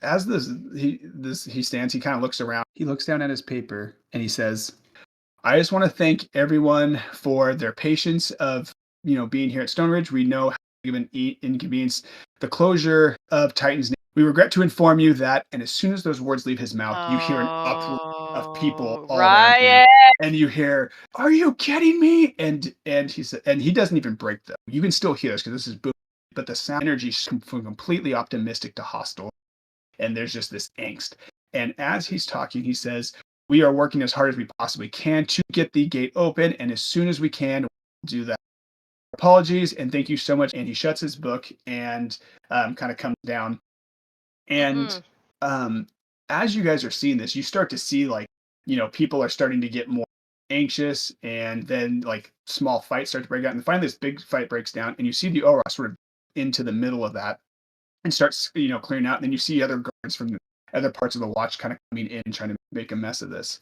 as he stands, he kind of looks around. He looks down at his paper and he says, I just want to thank everyone for their patience of, being here at Stone Ridge. We know how given inconvenience the closure of Titan's name. We regret to inform you that, and as soon as those words leave his mouth, you hear an uproar of people all around you, and you hear, "Are you kidding me?" And he said, and he doesn't even break them. You can still hear this because this is boom, but the sound energy is from completely optimistic to hostile, and there's just this angst. And as he's talking, he says, "We are working as hard as we possibly can to get the gate open, and as soon as we can, we'll do that. Apologies and thank you so much." And he shuts his book and kind of comes down. And as you guys are seeing this, you start to see people are starting to get more anxious, and then small fights start to break out. And finally, this big fight breaks down, and you see the Ora sort of into the middle of that and starts clearing out. And then you see other guards from the other parts of the watch kind of coming in and trying to make a mess of this.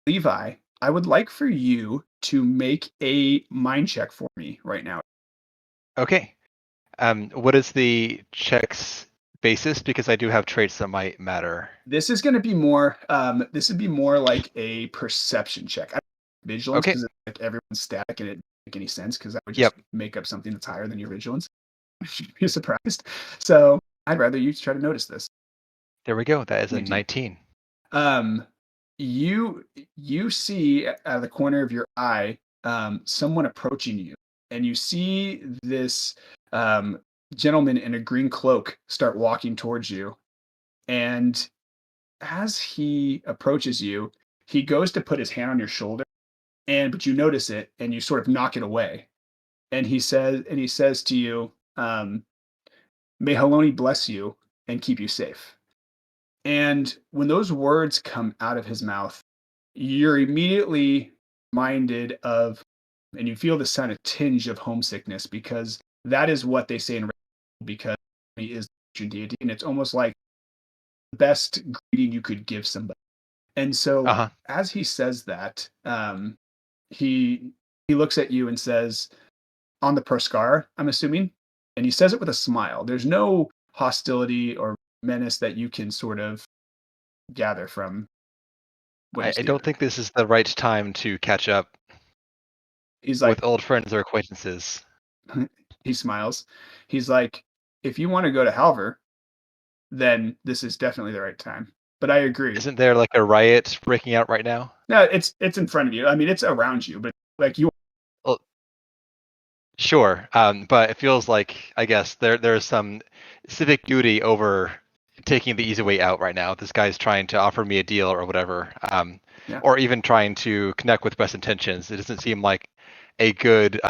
Levi, I would like for you to make a mind check for me right now. Okay. What is the check's basis? Because I do have traits that might matter. This is going to be more. This would be more like a perception check. Vigilance, because everyone's static and it doesn't make any sense, because I would just make up something that's higher than your vigilance. You'd be surprised. So I'd rather you try to notice this. There we go. That is a 19. You see out of the corner of your eye someone approaching you, and you see this gentleman in a green cloak start walking towards you. And as he approaches you, he goes to put his hand on your shoulder, but you notice it and you sort of knock it away. And he says to you, "May Haloni bless you and keep you safe." And when those words come out of his mouth, you're immediately reminded of, and you feel the a tinge of homesickness, because that is what they say in, because he is the deity, and it's almost like the best greeting you could give somebody. And so as he says that, he looks at you and says, "On the Proscar, I'm assuming," and he says it with a smile. There's no hostility or menace that you can sort of gather from I don't think this is the right time to catch up. He's like, with old friends or acquaintances. He smiles. He's like, "If you want to go to Halver, then this is definitely the right time." But I agree. Isn't there like a riot breaking out right now? No, it's in front of you. I mean, it's around you, but you. Well, sure, but it feels like, I guess, there's some civic duty over taking the easy way out right now. This guy's trying to offer me a deal or whatever, or even trying to connect with best intentions. It doesn't seem like a good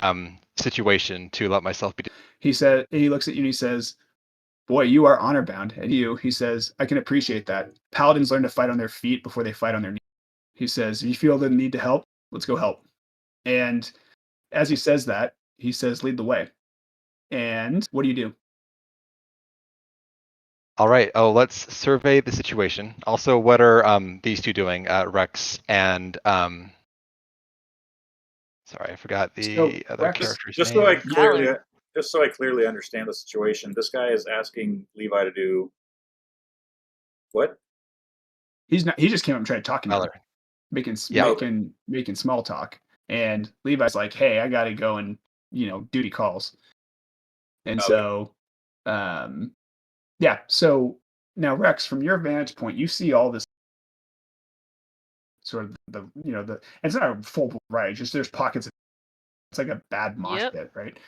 situation to let myself be. He looks at you and he says, "Boy, you are honor bound." And he says, "I can appreciate that. Paladins learn to fight on their feet before they fight on their knees." He says, "If you feel the need to help, let's go help." And as he says that, he says, "Lead the way." And what do you do? All right. Oh, let's survey the situation. Also, what are these two doing? Rex and sorry, I forgot the other Rex, character's just name. So I clearly understand the situation. This guy is asking Levi to do what? He's not. He just came up and tried talking to him, making small talk. And Levi's like, "Hey, I got to go and duty calls." And so, yeah. So now, Rex, from your vantage point, you see all this sort of it's not a full riot. Just there's pockets of, it's like a bad mosh pit, right?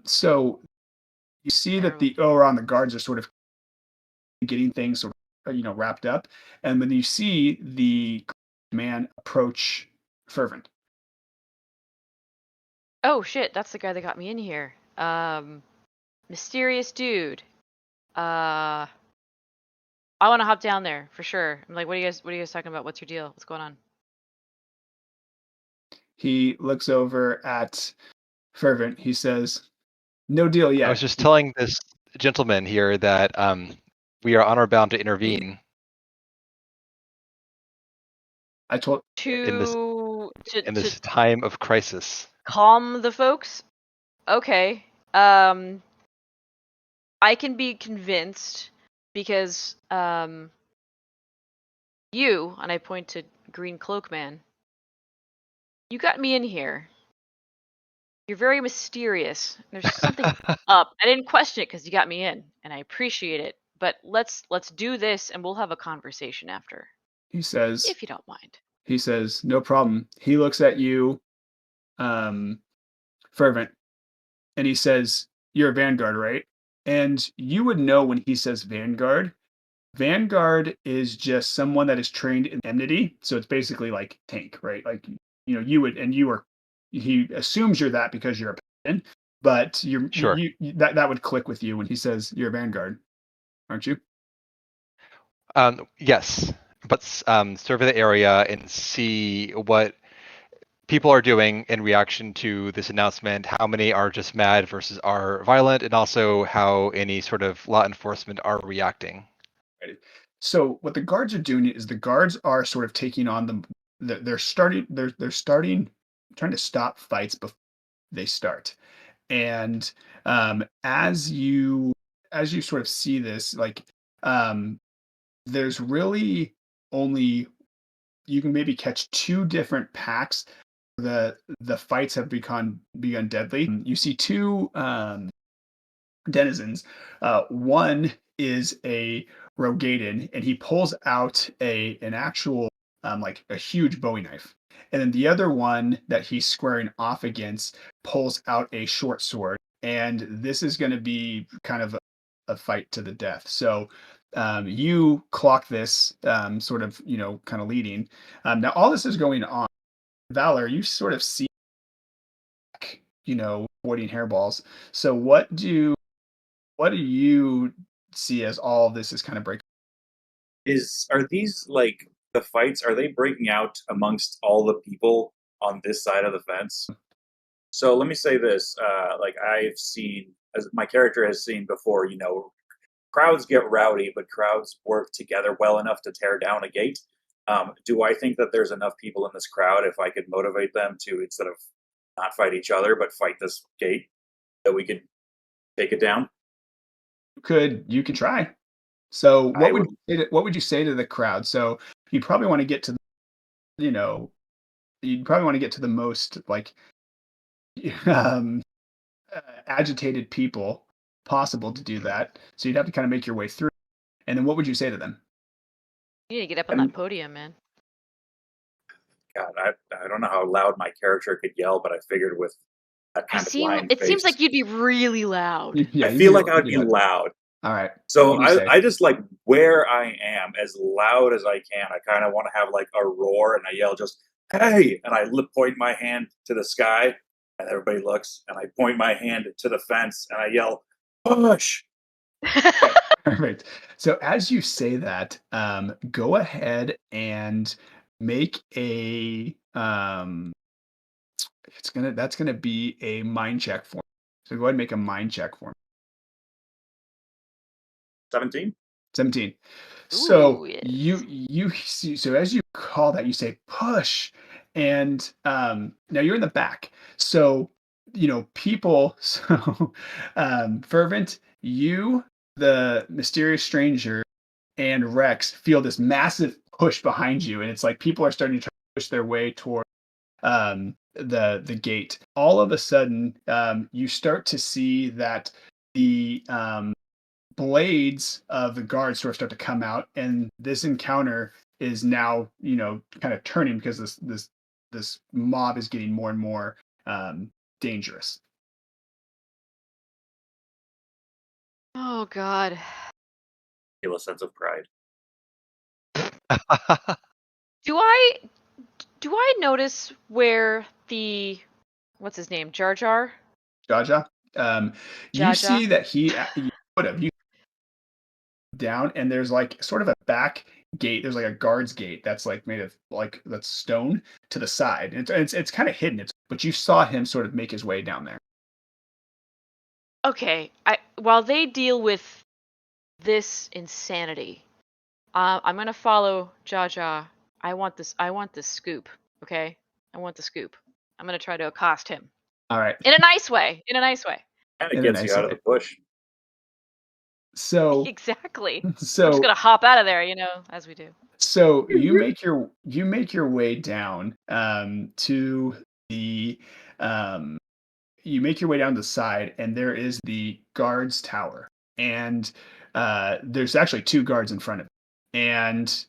So you see that the Oron, the guards, are sort of getting things sort of wrapped up, and when you see the man approach Fervent. Oh shit, that's the guy that got me in here. Mysterious dude. I want to hop down there for sure. I'm like, what are you guys talking about? What's your deal? What's going on? He looks over at Fervent. He says, "No deal yet." I was just telling this gentleman here that we are honor bound to intervene. I told in this time of crisis. Calm the folks. Okay. I can be convinced because you, and I point to Green Cloak Man, you got me in here. You're very mysterious. There's something up. I didn't question it because you got me in, and I appreciate it. But let's do this, and we'll have a conversation after, He says, if you don't mind. he says, no problem. He looks at you, Fervent, and he says, you're a Vanguard, right? And you would know when he says Vanguard. Vanguard is just someone that is trained in enmity. So it's basically like tank, right? Like, you would, and you are, he assumes you're that because you're a paladin, but Sure. that would click with you when he says you're a Vanguard, aren't you? Yes, but survey the area and see what people are doing in reaction to this announcement. How many are just mad versus are violent, and also how any sort of law enforcement are reacting. Right. So what the guards are doing is the guards are sort of taking on they're starting trying to stop fights before they start. And as you sort of see this, like there's really only, you can maybe catch two different packs. The fights have begun deadly. You see two denizens. One is a Rogaden, and he pulls out an actual like a huge Bowie knife. And then the other one that he's squaring off against pulls out a short sword. And this is going to be kind of a fight to the death. So you clock this sort of, kind of leading. Now all this is going on. Valor, you sort of see, avoiding hairballs. So what do you see as all of this is kind of breaking? Are these like the fights? Are they breaking out amongst all the people on this side of the fence? So let me say this: like I've seen, as my character has seen before, crowds get rowdy, but crowds work together well enough to tear down a gate. Do I think that there's enough people in this crowd, if I could motivate them to, instead of not fight each other but fight this gate, that we could take it down? You could try. So what would you say to the crowd? So you'd probably want to get to the most like agitated people possible to do that. So you'd have to kind of make your way through. And then what would you say to them? You need to get up on that podium, man. God, I don't know how loud my character could yell, but I figured with that kind of blind It face, seems like you'd be really loud. Yeah, I feel like I'd be loud. All right. So I just like where I am as loud as I can. I kind of want to have like a roar, and I yell just, "Hey!" And I point my hand to the sky, and everybody looks, and I point my hand to the fence, and I yell, "Push!" Perfect. So as you say that, go ahead and make a that's gonna be a mind check for me. So go ahead and make a mind check for me. 17. 17. So Ooh, yes. you see, so as you call that, you say push, and now you're in the back. So people. So Fervent, you, the mysterious stranger, and Rex feel this massive push behind you, and it's like people are starting to try to push their way toward the gate. All of a sudden, you start to see that the blades of the guards sort of start to come out, and this encounter is now kind of turning because this mob is getting more and more dangerous. Oh God. Feel a sense of pride. Do I notice where the, what's his name, Jar Jar? Jaja, you Jaja? see that you down, and there's like sort of a back gate. There's like a guard's gate that's like made of like that's stone to the side. It's kind of hidden. But you saw him sort of make his way down there. Okay, while they deal with this insanity, I'm gonna follow Jaja. I want this scoop. Okay, I want the scoop. I'm gonna try to accost him. All right. In a nice way. And it gets you out of the bush. So Exactly. I'm so just gonna hop out of there, as we do. so you make your way down to the you make your way down the side, and there is the guards tower, and there's actually two guards in front of it, and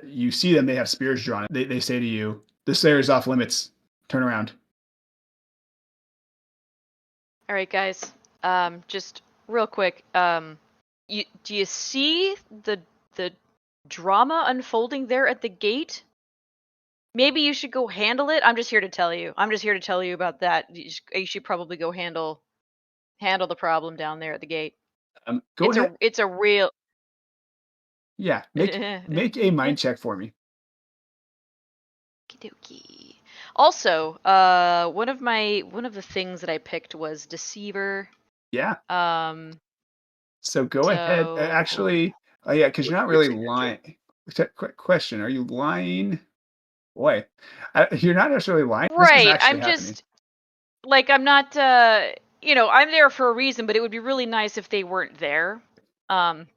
you see them. They have spears drawn. They say to you, "This area is off limits. Turn around." All right, guys. Just real quick. Do you see the drama unfolding there at the gate? Maybe you should go handle it. I'm just here to tell you. I'm just here to tell you about that. You should probably go handle the problem down there at the gate. Go ahead. It's a real. Yeah, make a mind check for me. Okie-dokie. Also, one of the things that I picked was Deceiver. Yeah. So go So- ahead. Actually, yeah, because you're not really lying. Quick question: are you lying? Boy, you're not necessarily lying. This is Right. actually I'm happening. just like I'm not. I'm there for a reason, but it would be really nice if they weren't there. And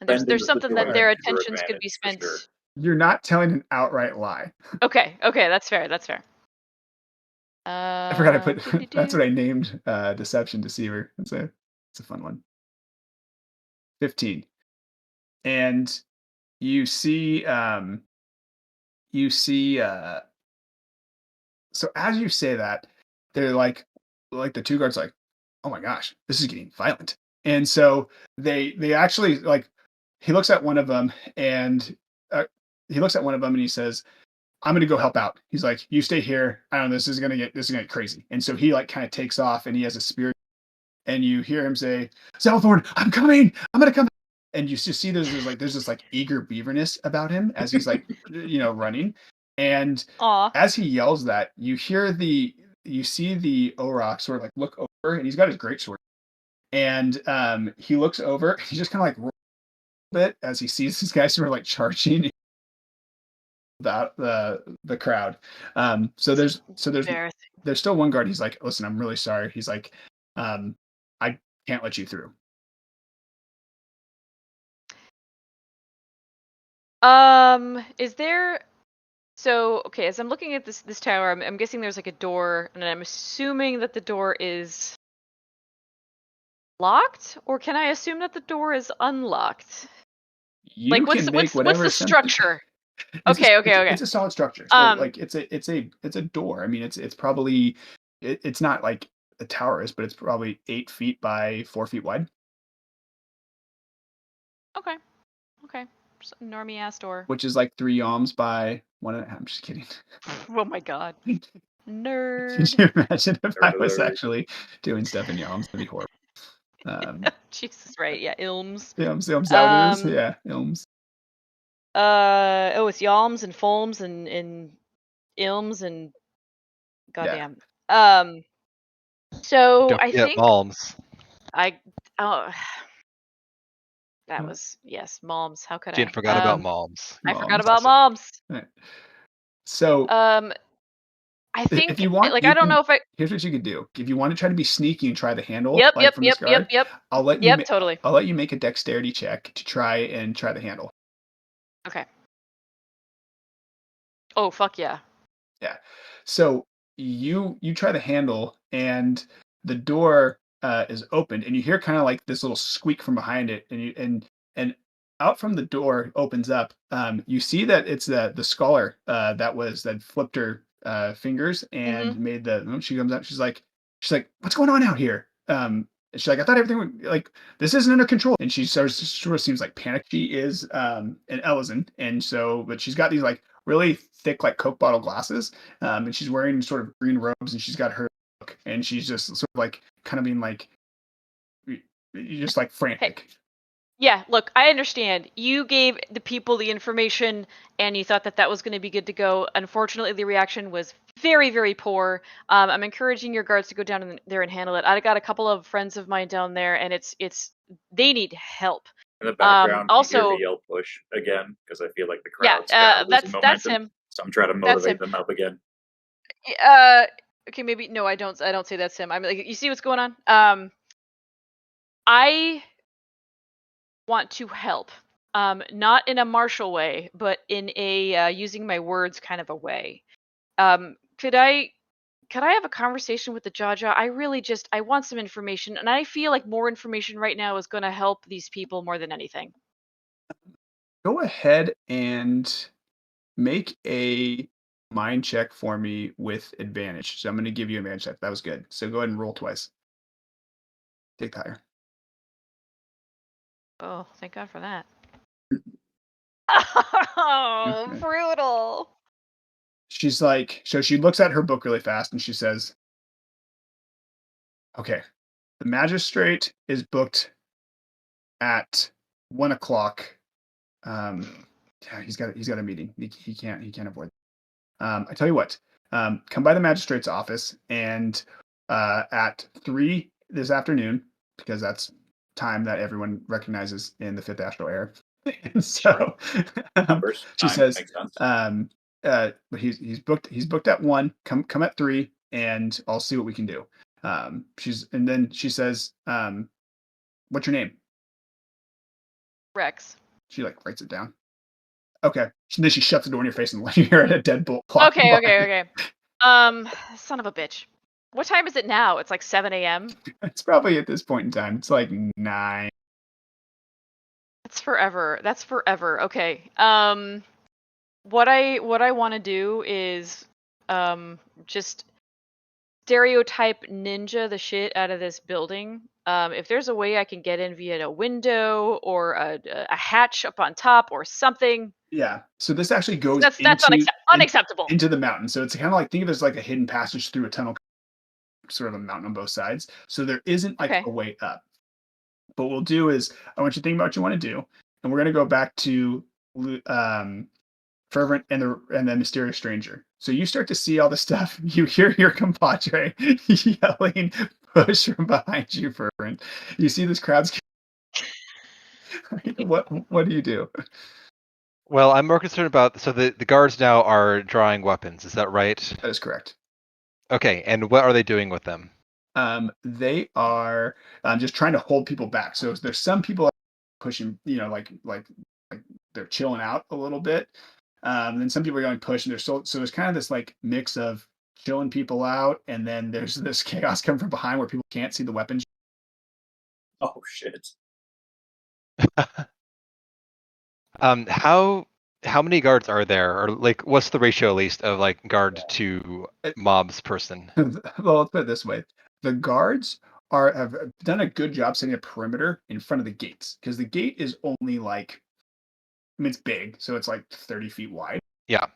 there's something that their attentions could be spent. You're not telling an outright lie. Okay, that's fair. That's fair. I forgot to put. That's what I named Deception Deceiver. It's a fun one. 15, and you see. So as you say that, they're like the two guards like, oh my gosh, this is getting violent. And so they actually like, he looks at one of them and he says, I'm going to go help out. He's like, you stay here. I don't know. This is going to get crazy. And so he like kind of takes off and he has a spear, and you hear him say, Zelthorn, I'm coming. I'm going to come. And you just see there's this like eager beaverness about him as he's like, running. And Aw. as he yells that, you see the Orok sort of like look over, and he's got his greatsword. And he looks over, he just kind of like rolls a bit as he sees this guy sort of like charging the crowd. So there's still one guard. He's like, listen, I'm really sorry. He's like, I can't let you through. Is there? So okay, as I'm looking at this tower, I'm guessing there's like a door, and I'm assuming that the door is locked, or can I assume that the door is unlocked? You what's can make the whatever structure? It's Okay. It's a solid structure. So, like it's a door. I mean, it's probably it's not like a tower is, but it's probably 8 feet by 4 feet wide. Okay. Just a normie ass door. Which is like 3 yalms by 1.5. I'm just kidding. Oh my god. Nerd. Could you imagine if I was actually doing stuff in yalms? That'd be horrible. Jesus, right? Yeah, ilms. Ilms, yeah, ilms. It's yalms and foams and ilms and goddamn. So Don't I forget think Malms. that was moms. How could Jin I? forgot about Malms. I forgot about moms. Right. So I think if you want, I don't know if I. Here's what you could do. If you want to try to be sneaky and try the handle, Yep. I'll let you. Totally. I'll let you make a dexterity check to try the handle. Okay. Oh fuck yeah. Yeah. So you try the handle, and the door is opened, and you hear kind of like this little squeak from behind it, and out from the door opens up. You see that it's the scholar that flipped her fingers and made the. She comes out. She's like, what's going on out here? She's like, I thought everything would like this isn't under control. And she sort of seems like panicked. She is an Ellison, and so but she's got these like really thick like Coke bottle glasses, and she's wearing sort of green robes, and she's got her book, and she's just sort of like kind of being like just like frantic. Hey. Yeah, look, I understand. You gave the people the information, and you thought that was going to be good to go. Unfortunately, the reaction was very, very poor. I'm encouraging your guards to go down in there and handle it. I got a couple of friends of mine down there, and it's they need help. In the background, also, you hear me yell push again because I feel like the crowd's losing momentum. That's him. So I'm trying to motivate them up again. Okay, maybe no, I don't say that's him. I'm like, you see what's going on? want to help. Not in a martial way, but in a using my words kind of a way. Could I have a conversation with the Jaja? I want some information, and I feel like more information right now is going to help these people more than anything. Go ahead and make a mind check for me with advantage. So I'm going to give you a advantage check. That was good. So go ahead and roll twice. Take the higher. Oh, thank God for that. Oh, Okay. brutal. She's like, so she looks at her book really fast and she says, okay, the magistrate is booked at 1 o'clock. Yeah, he's got a meeting. He can't avoid. I tell you what, come by the magistrate's office and at 3 this afternoon, because that's time that everyone recognizes in the fifth astral era. And so Numbers. she Time says, makes sense. but he's booked at 1. Come at 3, and I'll see what we can do. And then she says, what's your name? Rex. She like writes it down. Okay. Then she shuts the door in your face and you hear a deadbolt clock. Okay. Son of a bitch. What time is it now? It's like 7 a.m. It's probably at this point in time. It's like 9. That's forever. Okay. What I want to do is just stereotype ninja the shit out of this building. If there's a way I can get in via a window or a hatch up on top or something. Yeah. So this actually goes That's unacceptable. Into the mountain. So it's kind of like, think of it as like a hidden passage through a tunnel, sort of a mountain on both sides. So there isn't like a way up. But what we'll do is I want you to think about what you want to do, and we're going to go back to Fervent and the mysterious stranger. So you start to see all the stuff. You hear your compadre yelling, "Push from behind you, Fervent." You see this crowd's. What do you do? Well, I'm more concerned about, so the guards now are drawing weapons. Is that right? That is correct. Okay, and what are they doing with them? They are just trying to hold people back. So there's some people pushing, like they're chilling out a little bit. Then some people are going push, and so there's kind of this like mix of chilling people out, and then there's this chaos coming from behind where people can't see the weapons. Oh shit. How many guards are there, or like what's the ratio at least of like guard to mobs person? Well, let's put it this way: the guards have done a good job setting a perimeter in front of the gates, because the gate is only like, I mean, it's big, so it's like 30 feet wide. Yeah.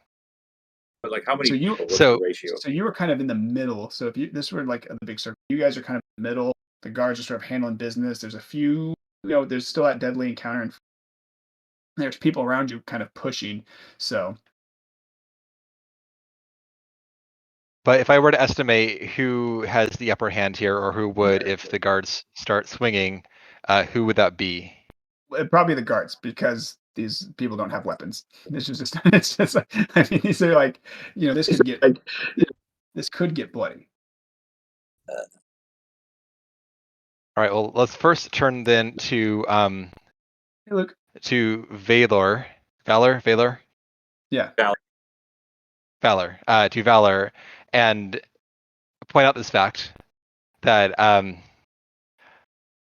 But like, how many? So the ratio? So you were kind of in the middle. So if this were like the big circle, you guys are kind of in the middle. The guards are sort of handling business. There's a few, there's still that deadly encounter, and there's people around you kind of pushing. So. But if I were to estimate who has the upper hand here, or who would if the guards start swinging, who would that be? Probably the guards, because these people don't have weapons. It's just like, I mean, these are like, this could get bloody. All right. Well, let's first turn then to Hey, Luke. To Valor. Valor. Yeah. Valor. To Valor, and point out this fact that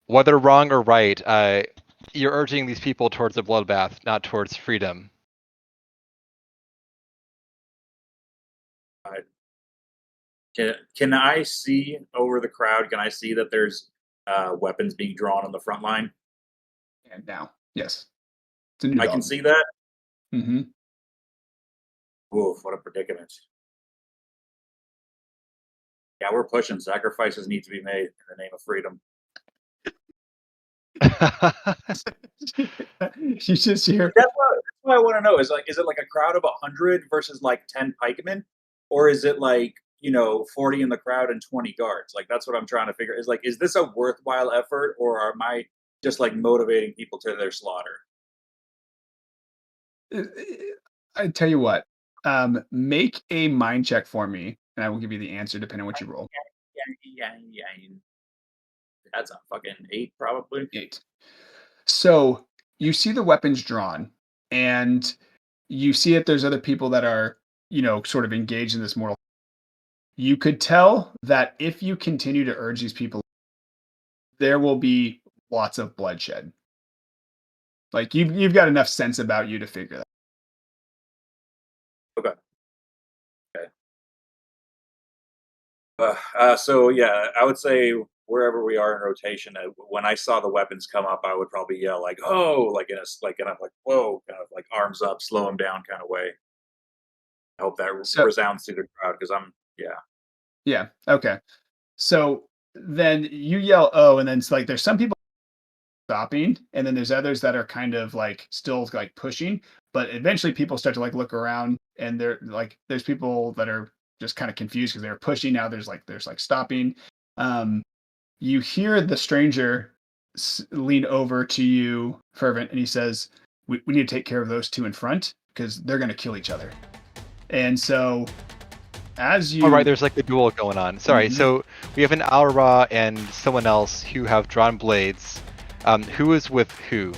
whether wrong or right, you're urging these people towards a bloodbath, not towards freedom. Can I see over the crowd? Can I see that there's weapons being drawn on the front line? And now, yes. I can see that? Mm-hmm. Oof, what a predicament. Yeah, we're pushing. Sacrifices need to be made in the name of freedom. You just hear. That's what I want to know. Is it like a crowd of 100 versus like 10 pikemen, or is it like 40 in the crowd and 20 guards? Like, that's what I'm trying to figure. Is this a worthwhile effort, or am I just like motivating people to their slaughter? I tell you what. Make a mind check for me, and I will give you the answer depending on what you roll. Yeah. That's a fucking 8, probably. 8. So you see the weapons drawn, and you see that there's other people that are, sort of engaged in this mortal. You could tell that if you continue to urge these people, there will be lots of bloodshed. Like you've got enough sense about you to figure that. Okay. So yeah, I would say wherever we are in rotation, when I saw the weapons come up, I would probably yell like, "Oh!" like in a whoa, kind of like arms up, slow them down kind of way. I hope that resounds through the crowd because Yeah. Okay. So then you yell, "Oh!" and then it's like there's some people stopping, and then there's others that are kind of like still like pushing, but eventually people start to like look around, and they're like there's people that are just kind of confused because they're pushing. Now there's like stopping. You hear the stranger lean over to you, Fervent, and he says, we need to take care of those two in front because they're going to kill each other. And so as you... All right, there's like a duel going on. Sorry, so we have an Aura and someone else who have drawn blades. Who is with who?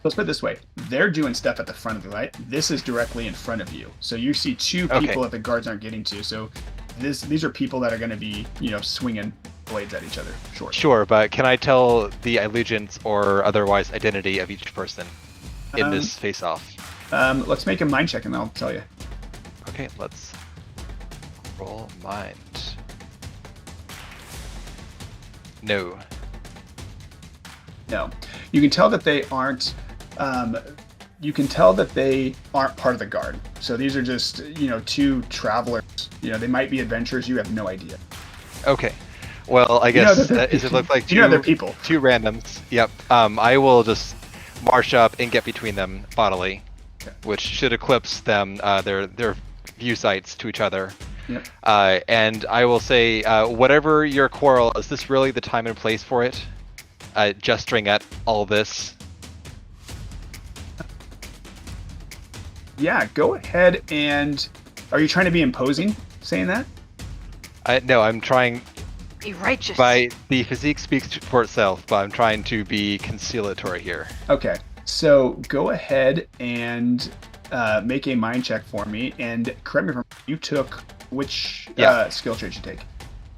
Let's put it this way. They're doing stuff at the front of the light. This is directly in front of you. So you see two people that the guards aren't getting to. So these are people that are going to be, swinging blades at each other. Sure, but can I tell the allegiance or otherwise identity of each person in this face-off? Let's make a mind check and I'll tell you. Okay, let's roll mind. No. You can tell that they aren't. You can tell that they aren't part of the guard. So these are just, two travelers. They might be adventurers. You have no idea. Okay. Well, I guess it looked like they're people. Two randoms. Yep. I will just march up and get between them bodily, which should eclipse them, their view sights to each other. Yep. And I will say, whatever your quarrel, is this really the time and place for it? Gesturing at all this. Yeah, go ahead and... Are you trying to be imposing saying that? No, I'm trying... Be righteous. The physique speaks for itself, but I'm trying to be conciliatory here. Okay, so go ahead and make a mind check for me, and correct me if I'm wrong, you took which skill trait you take?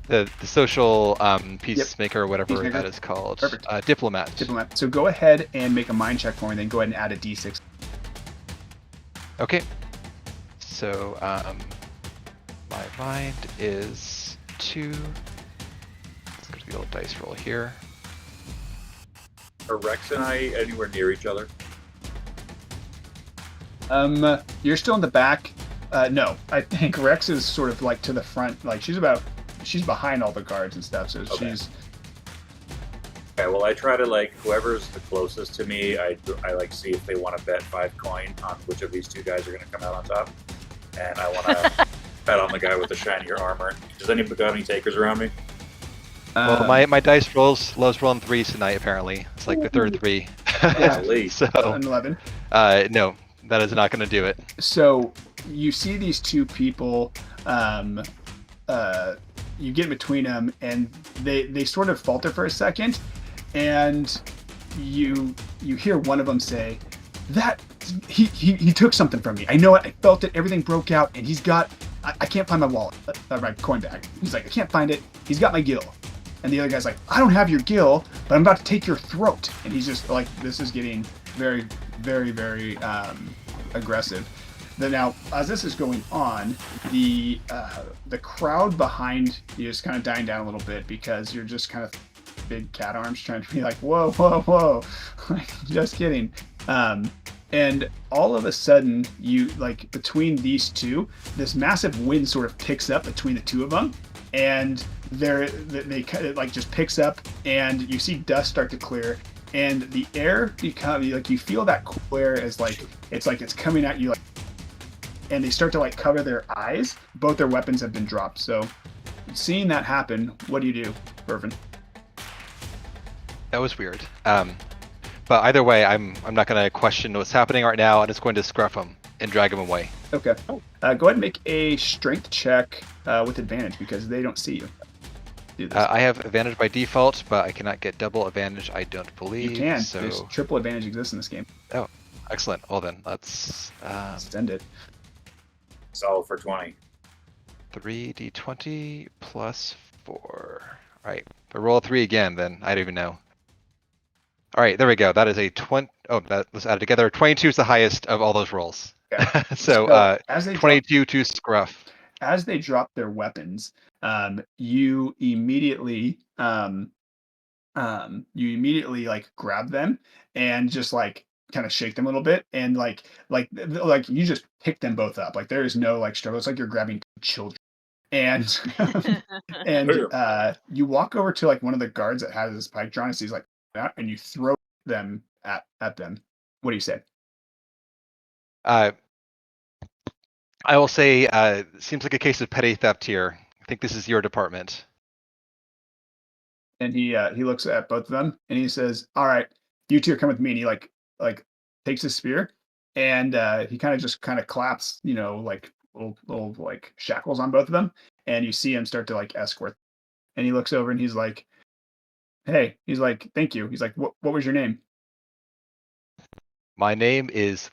The social peacemaker, or whatever Peacemaker. that is called. Perfect. Diplomat. Diplomat. So go ahead and make a mind check for me, then go ahead and add a d6. Okay. So my mind is 2. Let's go to the old dice roll here. Are Rex and I anywhere near each other? You're still in the back. No, I think Rex is sort of like to the front. Like she's behind all the guards and stuff. So she's. Okay, well, I try to whoever's the closest to me, I see if they want to bet 5 coin on which of these two guys are going to come out on top, and I want to bet on the guy with the shinier armor. Does anybody got any takers around me? Well, my dice rolls loves rolling 3s tonight. Apparently, it's like the third 3. Yeah, so an 11. No, that is not going to do it. So you see these two people. You get between them, and they sort of falter for a second, and you hear one of them say, "That he took something from me. I know it. I felt it. Everything broke out, and he's got. I can't find my wallet, my coin bag. He's like, I can't find it. He's got my gill." And the other guy's like, "I don't have your gill, but I'm about to take your throat." And he's just like, this is getting very, very, very aggressive. Now, as this is going on, the crowd behind you is kind of dying down a little bit because you're just kind of big cat arms trying to be like, whoa, whoa, whoa, just kidding. And all of a sudden, you between these two, this massive wind sort of picks up between the two of them, and they kind of just picks up, and you see dust start to clear, and the air becomes you feel that clear as it's coming at you and they start to cover their eyes. Both their weapons have been dropped. So seeing that happen, what do you do, Irvin? That was weird. But either way, I'm not going to question what's happening right now. I'm just going to scruff him and drag him away. Okay. Go ahead and make a strength check with advantage because they don't see you. do this. I have advantage by default, but I cannot get double advantage, I don't believe. You can. So... There's triple advantage exists in this game. Oh, excellent. Well then, let's Send it. Solve for 20. 3d20 plus 4. All right, if I roll a 3 again, then I don't even know. All right, there we go. That is a 20. Oh, that was added together. 22 is the highest of all those rolls. Okay. So as they 22 to scruff. As they drop their weapons, you immediately like grab them and just like kind of shake them a little bit, and like you just pick them both up. Like there is no like struggle. It's like you're grabbing children. And you walk over to like one of the guards that has his pike drawn, and he's like, and you throw them at them. What do you say? I will say, seems like a case of petty theft here. I think this is your department. And he looks at both of them and he says, "All right, you two come with me." And he like takes his spear and he kind of claps, like little like shackles on both of them, and you see him start to like escort. And he looks over and he's like, "Hey," he's like, "Thank you." He's like, "What was your name?" My name is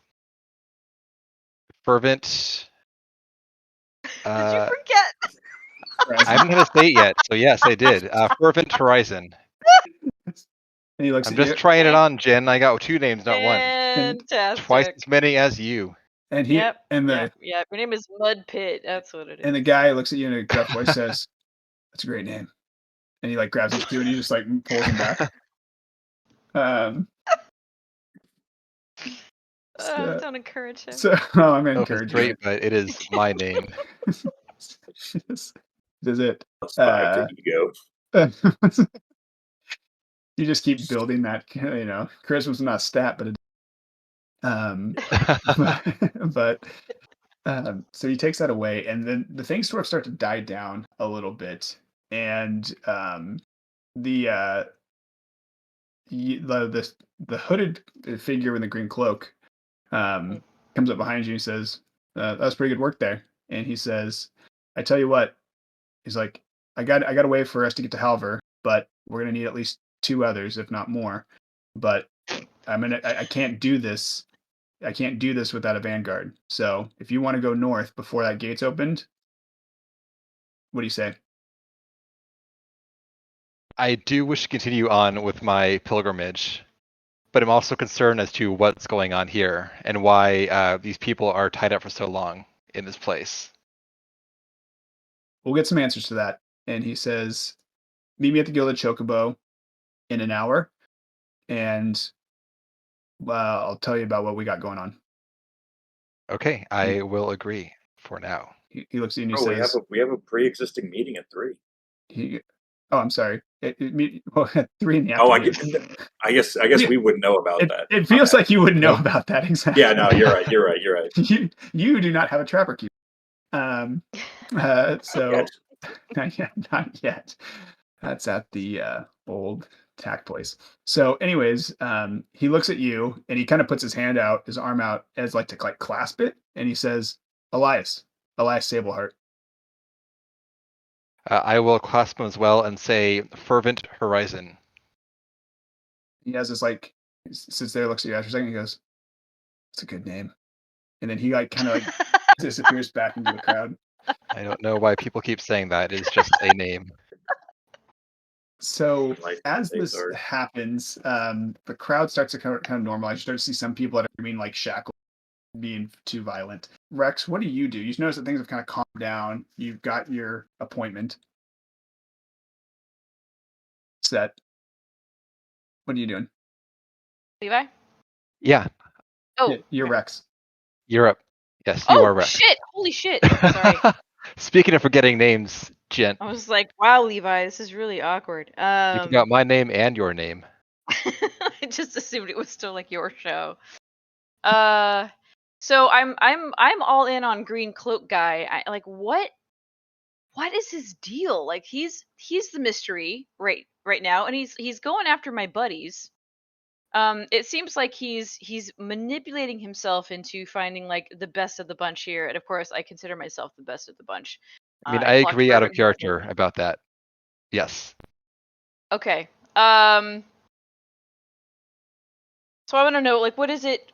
Fervent. Did you forget? I haven't going to say it yet, so yes, I did. Fervent Horizon. And he looks I'm at just you, trying it on, Jen. I got 2 names, not one. Fantastic. Twice as many as you. and he Yep. and the Your name is Mud Pit. That's what it is. and the guy looks at you in a gruff voice, says, "That's a great name." And he like grabs his too, and he just like pulls him back. Don't encourage him. So I'm Oh, it's encouraging great, but it is my name. This is it. Plus 5 to ego. You just keep building that. Charisma's not a stat, but so he takes that away, and then the things sort of start to die down a little bit, and the hooded figure in the green cloak comes up behind you and says, "That was pretty good work there." And he says, "I tell you what," he's like, I got a way for us to get to Halver, but we're gonna need at least 2 others, if not more. But I can't do this. I can't do this without a vanguard. So if you want to go north before that gate's opened, what do you say?" I do wish to continue on with my pilgrimage, but I'm also concerned as to what's going on here and why these people are tied up for so long in this place. We'll get some answers to that. And he says, "Meet me at the Gilded Chocobo in an hour, and I'll tell you about what we got going on." Okay, I will agree for now. He looks at you and he says, we have a pre-existing meeting at 3. I'm sorry. At 3 in the Oh, afternoon. I guess we would know about that. It feels like you would know about that, exactly. Yeah, no, you're right. You do not have a trapper key. So not yet. That's at the old tack place. So anyways, he looks at you and he kind of puts his hand out, his arm out as like to like clasp it, and he says, Elias Sableheart." I will clasp him as well and say Fervent Horizon. He has this like, sits there, looks at you after a second, he goes, "It's a good name." And then he like kind of like disappears back into the crowd. I don't know why people keep saying that. It is just a name. So as this happens, the crowd starts to kind of normalize. You start to see some people that are being like shackled, being too violent. Rex, what do? You notice that things have kind of calmed down. You've got your appointment set. What are you doing? Levi? Yeah. Oh, you're Rex. You're up. Yes, you are Rex. Shit! Holy shit! Sorry. Speaking of forgetting names, Jen. I was like, wow, Levi, this is really awkward. You forgot my name and your name. I just assumed it was still like your show. So I'm all in on Green Cloak guy. What is his deal? Like he's the mystery right now, and he's going after my buddies. It seems like he's manipulating himself into finding like the best of the bunch here, and of course I consider myself the best of the bunch. I mean, I agree out of character about that. Yes. Okay. So I want to know, like, what is it?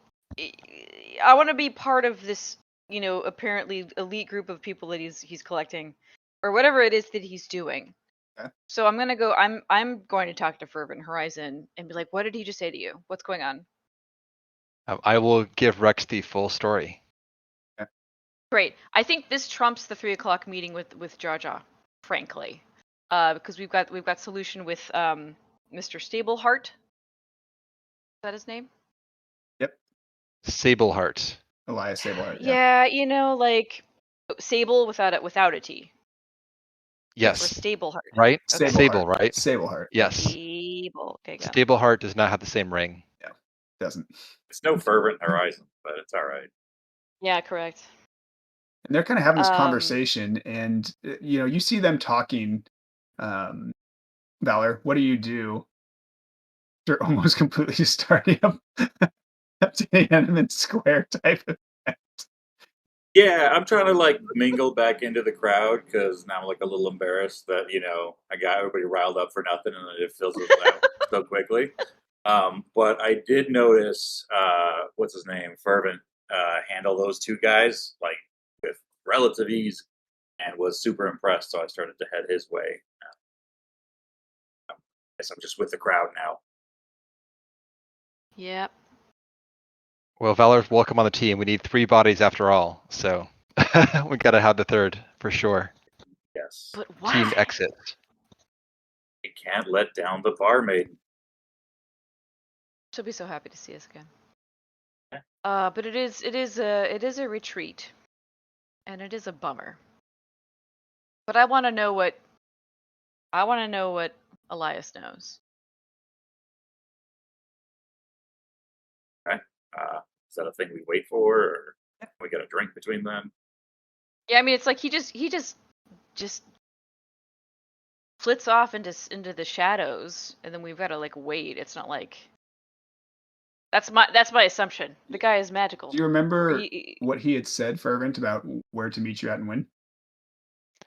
I want to be part of this, apparently elite group of people that he's collecting, or whatever it is that he's doing. Okay. So I'm gonna go. I'm going to talk to Fervent Horizon and be like, what did he just say to you? What's going on? I will give Rex the full story. Great. I think this trumps the 3:00 meeting with Jaja, frankly, because we've got solution with Mr. Stableheart. Is that his name? Yep. Sableheart. Elias Sableheart. Yeah. Like Sable without a T. Or Yes. Stableheart. Right? Sableheart. Sable, right? Sableheart. Yes. Sable. Okay, got it. Stableheart does not have the same ring. Doesn't. It's no Fervent Horizon, but it's all right. Yeah, correct. And they're kind of having this conversation, and you see them talking. Valor, what do you do? They're almost completely just starting up to Tiananmen Square type of. Yeah, I'm trying to like mingle back into the crowd because now I'm like a little embarrassed that I got everybody riled up for nothing and then it fizzles out so quickly. But I did notice what's his name, Fervent, handle those two guys like with relative ease and was super impressed. So I started to head his way. I guess I'm just with the crowd now. Yep. Well, Valor's welcome on the team. We need 3 bodies after all, so we gotta have the 3rd for sure. Yes. But why? Team exit. You can't let down the barmaid. She'll be so happy to see us again. Yeah. But it is a retreat, and it is a bummer. But I want to know what Elias knows. Okay. Is that a thing we wait for, or we get a drink between them? Yeah, I mean, it's like he just flits off into the shadows, and then we've got to like wait. It's not like that's my assumption. The guy is magical. Do you remember what he had said, Fervent, about where to meet you at and when?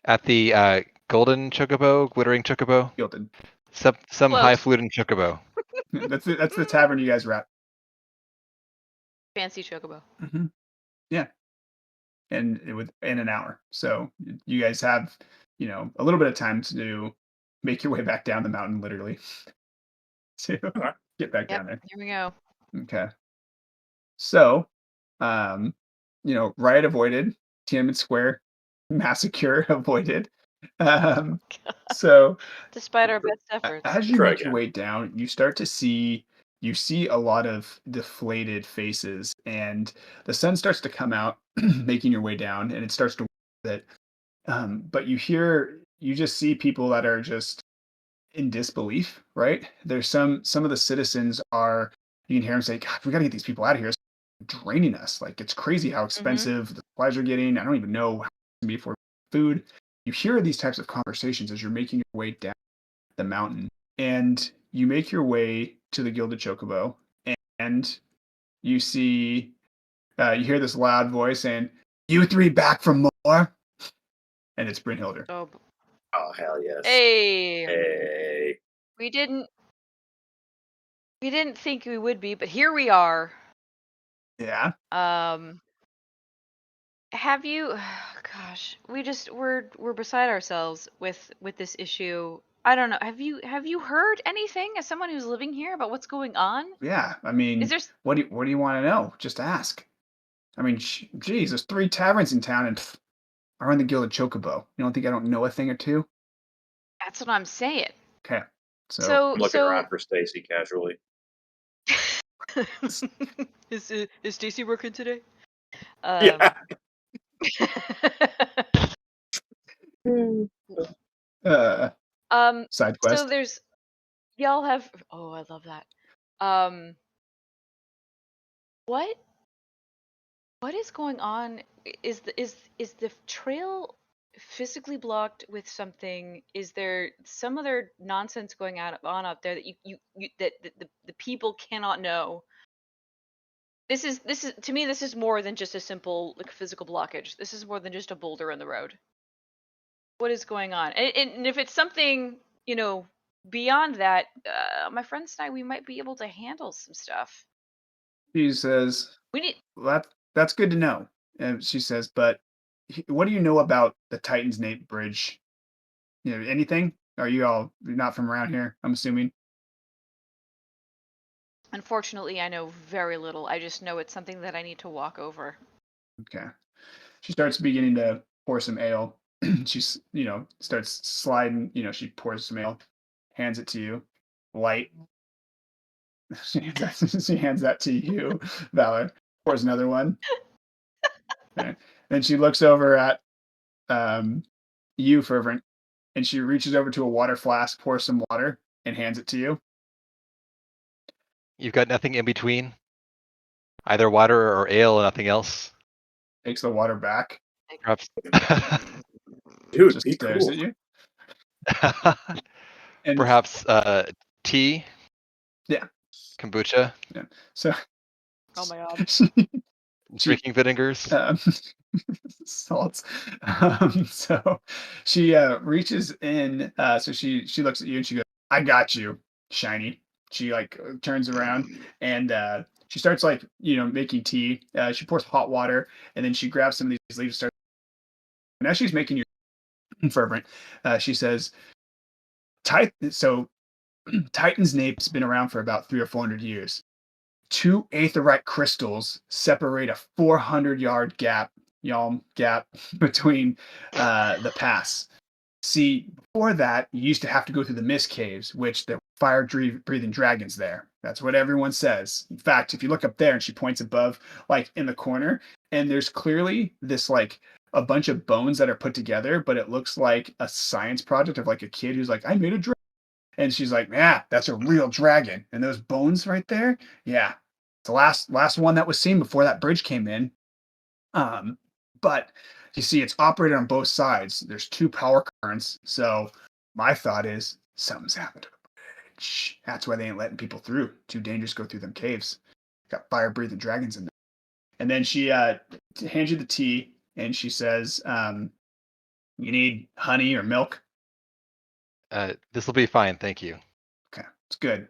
At the golden chocobo, glittering chocobo, Gilded. some Close. highfalutin chocobo. That's the tavern you guys were at. Fancy chocobo. Mm-hmm. Yeah. And in an hour, so you guys have a little bit of time to make your way back down the mountain, literally, to get back down there. Here we go. Okay. So, riot avoided, Tiananmen Square massacre avoided. So, Despite our best efforts. as you Try make your again. way down, you start to see a lot of deflated faces, and the sun starts to come out, making your way down, and it starts to that. But you just see people that are just in disbelief, right? There's some of the citizens are, you can hear them say, God, we got to get these people out of here. It's draining us. Like, it's crazy how expensive the supplies are getting. I don't even know how it's going to be for food. You hear these types of conversations as you're making your way down the mountain, and you make your way to the Gilded Chocobo, and you see, you hear this loud voice saying, "You 3 back for more?" And it's Brynhilder. Oh, hell yes. Hey. Hey. We didn't think we would be, but here we are. Yeah. Have you? Gosh, we're beside ourselves with this issue. I don't know. Have you heard anything as someone who's living here about what's going on? Yeah. I mean, Is there? what do you want to know? Just ask. I mean, geez, there's 3 taverns in town, and I run the Gilded Chocobo. You don't think I don't know a thing or two? That's what I'm saying. Okay. So I'm looking around for Stacy casually. Is Stacy working today? Yeah. Side quest. So there's y'all have. Oh, I love that. What is going on? Is the trail physically blocked with something? Is there some other nonsense going on out there that you that the people cannot know? This is to me, this is more than just a simple like physical blockage. This is more than just a boulder in the road. What is going on? And if it's something beyond that, my friends and I, we might be able to handle some stuff. She says, We need. well, that's good to know. And she says, but what do you know about the Titan's Nate Bridge? Anything? You're not from around here, I'm assuming? Unfortunately, I know very little. I just know it's something that I need to walk over. Okay. She starts beginning to pour some ale. She's, starts sliding, she pours some ale, hands it to you. Light. She hands that to you, Valor. Pours another one. Okay. Then she looks over at you, Fervent, and she reaches over to a water flask, pours some water, and hands it to you. You've got nothing in between? Either water or ale and nothing else? Takes the water back. Perhaps. Dude, Just be stares cool. at you. And Perhaps tea? Yeah. Kombucha? Yeah. So Oh my god. Drinking vinegars? Salts. So she reaches in. So she looks at you and she goes, "I got you, Shiny." She turns around and she starts making tea. She pours hot water and then she grabs some of these leaves. Starts. And as she's making your fervent, she says, Titan's Nape's been around for about 300 or 400 years. 2 aetherite crystals separate a 400-yard gap between the pass. See, before that, you used to have to go through the mist caves, which there were fire-breathing dragons there. That's what everyone says. In fact, if you look up there, and she points above, in the corner, and there's clearly this, a bunch of bones that are put together, but it looks like a science project of, a kid who's like, I made a dragon. And she's like, yeah, that's a real dragon. And those bones right there, yeah, it's the last one that was seen before that bridge came in. But you see, it's operated on both sides. There's 2 power currents. So my thought is something's happened to the bridge. That's why they ain't letting people through. Too dangerous to go through them caves. Got fire-breathing dragons in there. And then she hands you the tea, and she says, you need honey or milk? This will be fine, thank you. Okay, it's good.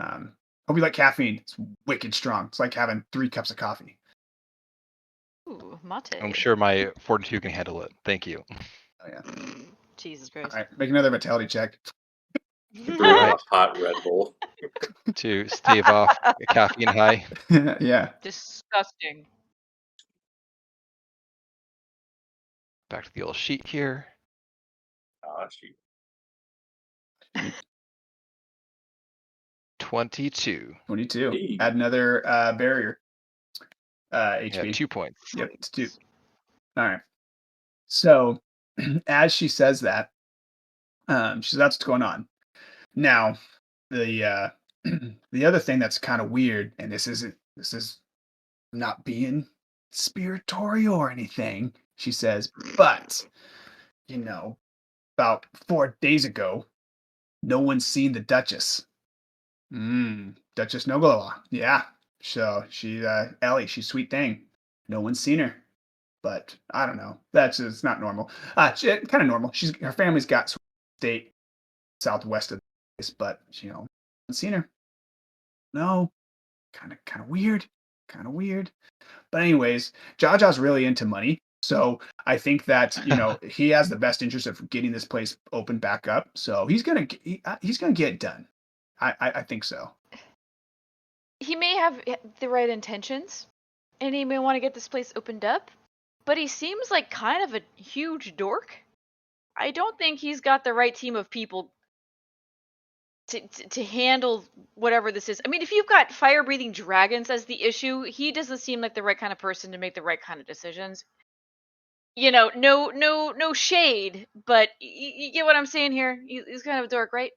Hope you like caffeine. It's wicked strong. It's like having 3 cups of coffee. Ooh, mate. I'm sure my fortitude can handle it. Thank you. Oh, yeah. Jesus All Christ. right, make another vitality check. A hot Red Bull. To stave off a caffeine high. Yeah. Disgusting. Back to the old sheet here. Shoot. 22. 22. Hey. Add another barrier. HP. Yeah, 2 points. Yep, it's 2. All right. So as she says that, she says that's what's going on. Now, the the other thing that's kind of weird, and this is not being spiritorial or anything, she says, but about 4 days ago, no one's seen the Duchess. Duchess Nogala. Yeah. So she Ellie, she's sweet thing. No one's seen her. But I don't know. It's not normal. Kind of normal. Her family's got state southwest of this, but haven't seen her. No. Kind of weird. Kind of weird. But anyways, Jaja's really into money. So I think that he has the best interest of getting this place opened back up. So he's gonna get it done. I think so. He may have the right intentions, and he may want to get this place opened up, but he seems like kind of a huge dork. I don't think he's got the right team of people to handle whatever this is. I mean, if you've got fire-breathing dragons as the issue, he doesn't seem like the right kind of person to make the right kind of decisions. No shade, but you get what I'm saying here? He's kind of a dork, right?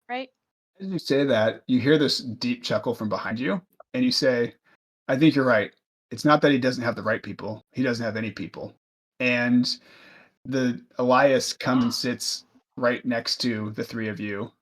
Right? As you say that, you hear this deep chuckle from behind you, and you say, I think you're right. It's not that he doesn't have the right people. He doesn't have any people. And the Elias comes and sits right next to the 3 of you,